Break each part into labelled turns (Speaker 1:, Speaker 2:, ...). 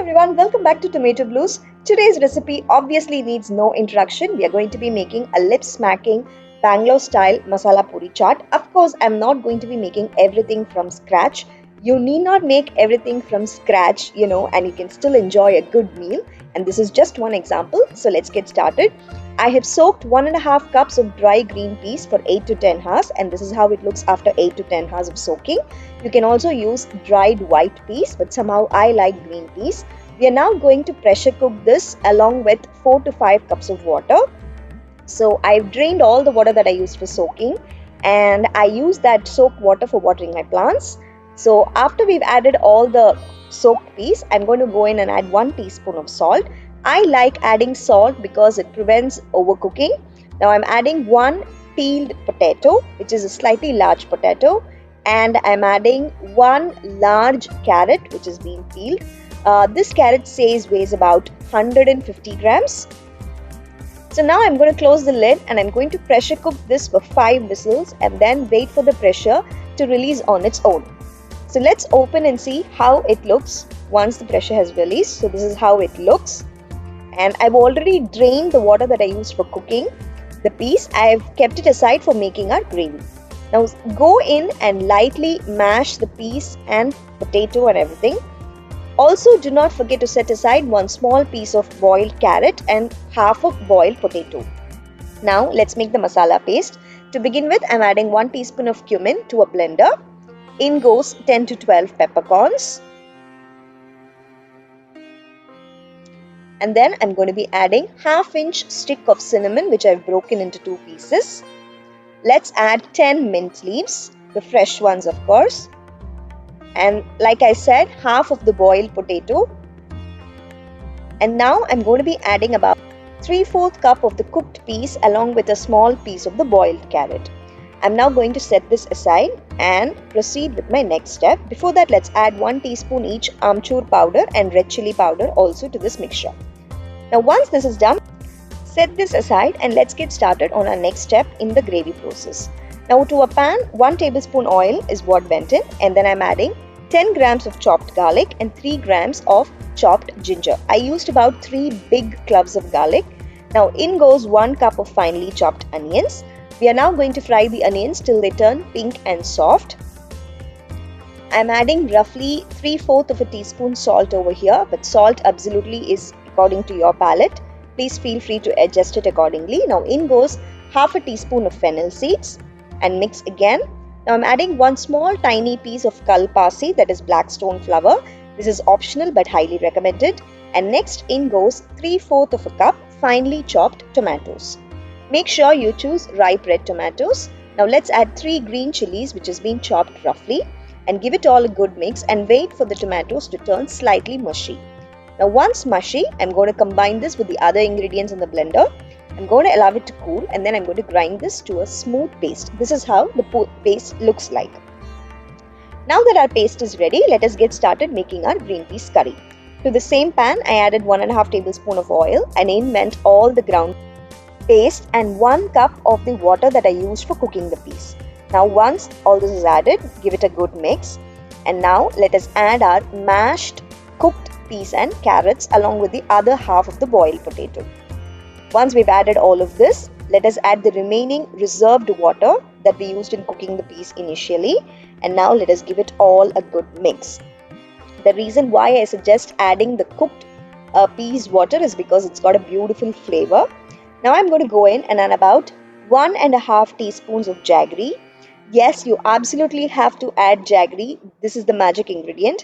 Speaker 1: everyone, welcome back to Tomato Blues. Today's recipe obviously needs no introduction. We are going to be making a lip-smacking Bangalore style Masala Puri Chaat. Of course, I'm not going to be making everything from scratch. You need not make everything from scratch, and you can still enjoy a good meal. And this is just one example. So let's get started. I have soaked 1.5 cups of dry green peas for 8 to 10 hours, and this is how it looks after 8 to 10 hours of soaking. You can also use dried white peas, but somehow I like green peas. We are now going to pressure cook this along with 4 to 5 cups of water. So I've drained all the water that I used for soaking, and I use that soaked water for watering my plants. So after we've added all the soaked peas, I'm going to go in and add 1 teaspoon of salt. I like adding salt because it prevents overcooking. Now I'm adding 1 peeled potato, which is a slightly large potato, and I'm adding 1 large carrot, which is being peeled. This carrot weighs about 150 grams. So now I'm going to close the lid and I'm going to pressure cook this for 5 whistles and then wait for the pressure to release on its own. So let's open and see how it looks once the pressure has released. So this is how it looks. And I've already drained the water that I used for cooking the peas. I've kept it aside for making our gravy. Now go in and lightly mash the peas and potato and everything. Also, do not forget to set aside 1 small piece of boiled carrot and half of boiled potato. Now let's make the masala paste. To begin with, I'm adding 1 teaspoon of cumin to a blender. In goes 10 to 12 peppercorns. And then I'm going to be adding 1/2-inch stick of cinnamon, which I've broken into 2 pieces. Let's add 10 mint leaves, the fresh ones of course. And like I said, half of the boiled potato. And now I'm going to be adding about 3/4 cup of the cooked peas along with a small piece of the boiled carrot. I'm now going to set this aside and proceed with my next step. Before that, let's add 1 teaspoon each amchur powder and red chili powder also to this mixture. Now once this is done, set this aside and let's get started on our next step in the gravy process. Now to a pan, 1 tablespoon oil is what went in, and then I'm adding 10 grams of chopped garlic and 3 grams of chopped ginger. I used about 3 big cloves of garlic. Now in goes 1 cup of finely chopped onions. We are now going to fry the onions till they turn pink and soft. I'm adding roughly 3/4 of a teaspoon salt over here, but salt absolutely is according to your palate. Please feel free to adjust it accordingly. Now in goes 1/2 teaspoon of fennel seeds and mix again. Now I'm adding 1 small tiny piece of kalpasi, that is black stone flower. This is optional but highly recommended. And next in goes 3/4 of a cup finely chopped tomatoes. Make sure you choose ripe red tomatoes. Now let's add 3 green chilies which has been chopped roughly and give it all a good mix and wait for the tomatoes to turn slightly mushy. Now once mushy, I'm going to combine this with the other ingredients in the blender. I'm going to allow it to cool and then I'm going to grind this to a smooth paste. This is how the paste looks like. Now that our paste is ready, let us get started making our green peas curry. To the same pan, I added 1.5 tablespoon of oil and in went all the ground paste and 1 cup of the water that I used for cooking the peas. Now once all this is added, give it a good mix. And now let us add our mashed cooked peas and carrots along with the other half of the boiled potato. Once we've added all of this, let us add the remaining reserved water that we used in cooking the peas initially. And now let us give it all a good mix. The reason why I suggest adding the cooked peas water is because it's got a beautiful flavor. Now I'm going to go in and add about 1.5 teaspoons of jaggery. Yes, you absolutely have to add jaggery. This is the magic ingredient.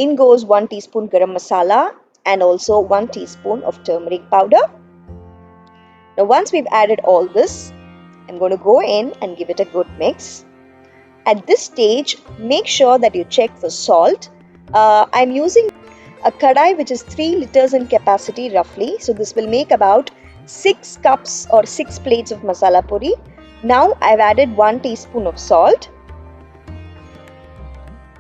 Speaker 1: In goes 1 teaspoon garam masala and also 1 teaspoon of turmeric powder. Now once we've added all this, I'm going to go in and give it a good mix. At this stage, make sure that you check for salt. I'm using a kadai which is 3 liters in capacity roughly. So this will make about 6 cups or 6 plates of masala puri. Now I've added 1 teaspoon of salt.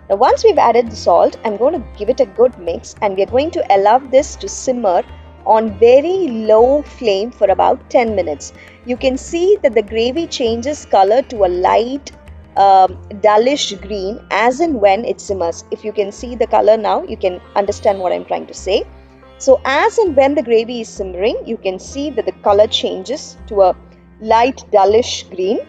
Speaker 1: Now once we've added the salt, I'm going to give it a good mix and we're going to allow this to simmer on very low flame for about 10 minutes. You can see that the gravy changes color to a light dullish green as and when it simmers. If you can see the color now, you can understand what I'm trying to say. So as and when the gravy is simmering, you can see that the color changes to a light dullish green,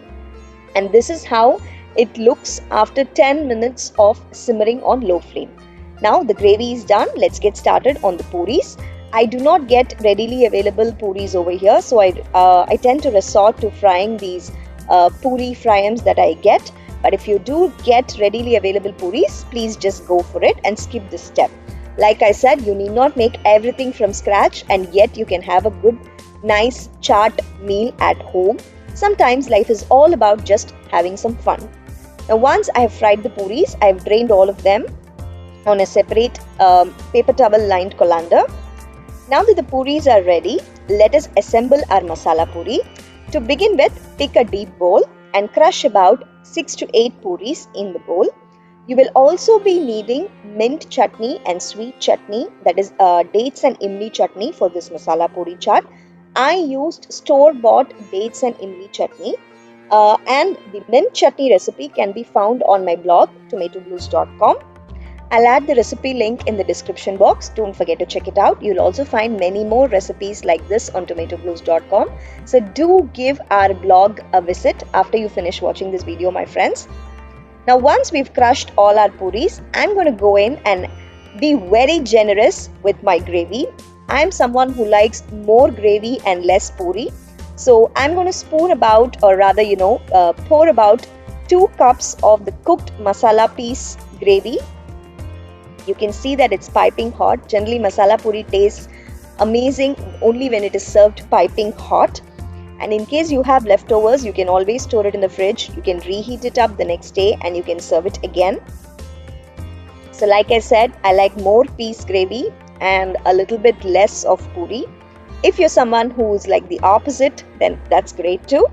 Speaker 1: and this is how it looks after 10 minutes of simmering on low flame. Now the gravy is done. Let's get started on the puris. I do not get readily available puris over here, so I tend to resort to frying these puri fryams that I get. But if you do get readily available puris, please just go for it and skip this step. Like I said, you need not make everything from scratch, and yet you can have a good, nice chaat meal at home. Sometimes life is all about just having some fun. Now once I have fried the puris, I have drained all of them on a separate paper towel lined colander. Now that the puris are ready, let us assemble our masala puri. To begin with, take a deep bowl and crush about 6 to 8 puris in the bowl. You will also be needing mint chutney and sweet chutney, that is dates and imli chutney for this masala puri chaat. I used store-bought dates and imli chutney, and the mint chutney recipe can be found on my blog tomatoblues.com. I'll add the recipe link in the description box. Don't forget to check it out. You'll also find many more recipes like this on tomatoblues.com. So do give our blog a visit after you finish watching this video, my friends. Now once we've crushed all our puris, I'm going to go in and be very generous with my gravy. I'm someone who likes more gravy and less puri. So I'm going to spoon about, or rather, pour about 2 cups of the cooked masala piece gravy. You can see that it's piping hot. Generally, masala puri tastes amazing only when it is served piping hot. And in case you have leftovers, you can always store it in the fridge. You can reheat it up the next day and you can serve it again. So like I said, I like more piece gravy and a little bit less of puri. If you're someone who's like the opposite, then that's great too.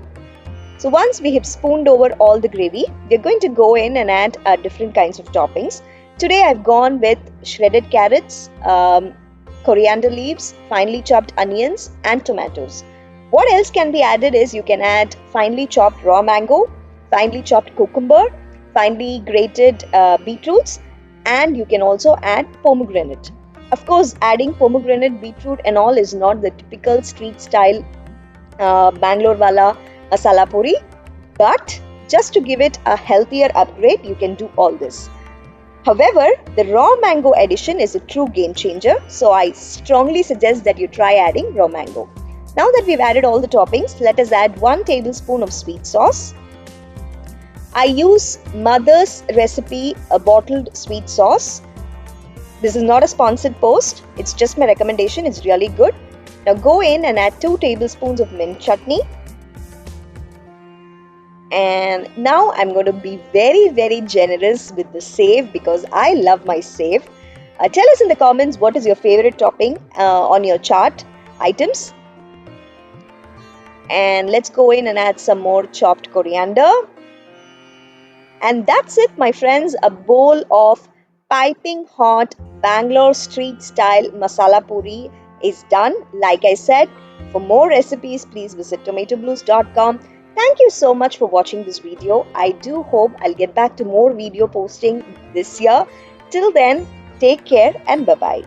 Speaker 1: So once we have spooned over all the gravy, we're going to go in and add different kinds of toppings. Today I've gone with shredded carrots, coriander leaves, finely chopped onions and tomatoes. What else can be added is you can add finely chopped raw mango, finely chopped cucumber, finely grated beetroots, and you can also add pomegranate. Of course, adding pomegranate, beetroot and all is not the typical street style Bangalore wala masala puri, but just to give it a healthier upgrade, you can do all this. However, the raw mango addition is a true game changer, so I strongly suggest that you try adding raw mango. Now that we've added all the toppings, let us add 1 tablespoon of sweet sauce. I use Mother's recipe, a bottled sweet sauce. This is not a sponsored post, it's just my recommendation, it's really good. Now go in and add 2 tablespoons of mint chutney. And now I'm going to be very, very generous with the save because I love my save. Tell us in the comments what is your favorite topping on your chaat items. And let's go in and add some more chopped coriander. And that's it, my friends. A bowl of piping hot Bangalore street style masala puri is done. Like I said, for more recipes, please visit tomatoblues.com. Thank you so much for watching this video. I do hope I'll get back to more video posting this year. Till then, take care and bye-bye.